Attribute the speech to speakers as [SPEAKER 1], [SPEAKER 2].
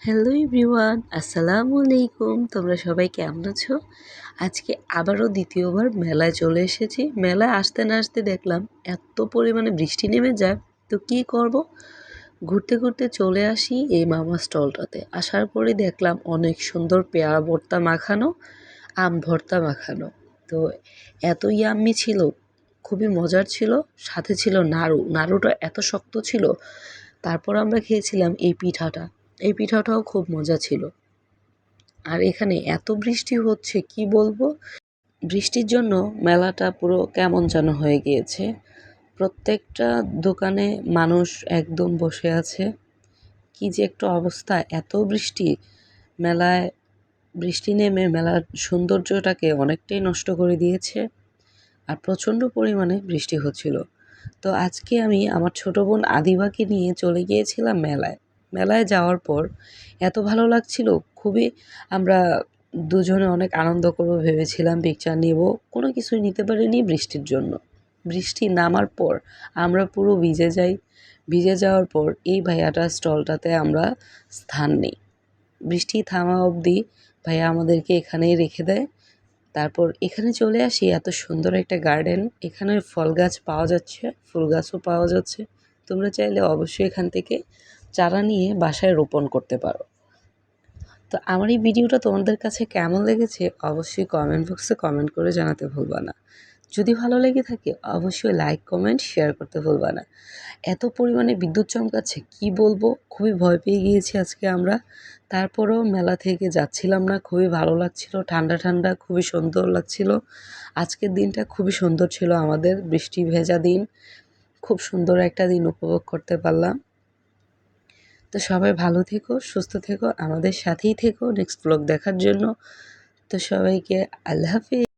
[SPEAKER 1] Hello everyone, আসসালামু আলাইকুম। তোমরা সবাই কেমন আছো? আজকে আবারও দ্বিতীয়বার মেলায় চলে এসেছি। মেলায় আসতে না আসতে দেখলাম এত পরিমাণে বৃষ্টি নেমে যায়, তো কী করব? ঘুরতে ঘুরতে চলে আসি এই মামা স্টলটাতে। আসার পরে দেখলাম অনেক সুন্দর পেয়ারা ভর্তা মাখানো, আম ভর্তা মাখানো। তো এত ইয়াম্মি ছিল, খুবই মজার ছিল। সাথে ছিল নাড়ু, নাড়ুটা এত শক্ত ছিল। তারপর আমরা খেয়েছিলাম এই পিঠাটাও খুব মজা ছিল। আর এখানে এত বৃষ্টি হচ্ছে কি বলবো, বৃষ্টির জন্য মেলাটা পুরো কেমন যেন হয়ে গিয়েছে। প্রত্যেকটা দোকানে মানুষ একদম বসে আছে। কি যে একটা অবস্থা, এত বৃষ্টি! মেলায় বৃষ্টি নেমে মেলার সৌন্দর্যটাকে অনেকটাই নষ্ট করে দিয়েছে। আর প্রচণ্ড পরিমাণে বৃষ্টি হচ্ছিল। তো আজকে আমি আমার ছোট বোন আদিবাকে নিয়ে চলে গিয়েছিলাম মেলায়। মেলায় যাওয়ার পর এত ভালো লাগছিল, খুবই আমরা দুজনে অনেক আনন্দ করবো ভেবেছিলাম, পিকচার নেব, কোনো কিছুই নিতে পারিনি বৃষ্টির জন্য। বৃষ্টি নামার পর আমরা পুরো ভিজে যাই। ভিজে যাওয়ার পর এই ভাইয়াটার স্টলটাতে আমরা স্থান নিই। বৃষ্টি থামা অবধি ভাইয়া আমাদেরকে এখানেই রেখে দেয়। তারপর এখানে চলে আসি, এত সুন্দর একটা গার্ডেন। এখানে ফল গাছ পাওয়া যাচ্ছে, ফুল গাছও পাওয়া যাচ্ছে। তোমরা চাইলে অবশ্যই এখান থেকে চারা নিয়ে বাসায় রোপণ করতে পারো। তো আমার এই ভিডিওটা তোমাদের কাছে কেমন লেগেছে অবশ্যই কমেন্ট বক্সে কমেন্ট করে জানাতে ভুলবা না। যদি ভালো লেগে থাকে অবশ্যই লাইক, কমেন্ট, শেয়ার করতে ভুলবা না। এত পরিমাণে বিদ্যুৎ চমকাচ্ছে কি বলবো, খুবই ভয় পেয়ে গিয়েছি আজকে আমরা। তারপরেও মেলা থেকে যাচ্ছিলাম না, খুবই ভালো লাগছিল, ঠান্ডা ঠান্ডা, খুবই সুন্দর লাগছিল। আজকের দিনটা খুবই সুন্দর ছিল আমাদের, বৃষ্টি ভেজা দিন, খুব সুন্দর একটা দিন উপভোগ করতে পারলাম। তো সবাই ভালো থেকো, সুস্থ থেকো, আমাদের সাথেই থেকো নেক্সট ব্লগ দেখার জন্য। তো সবাইকে আল্লাহ হাফেজ।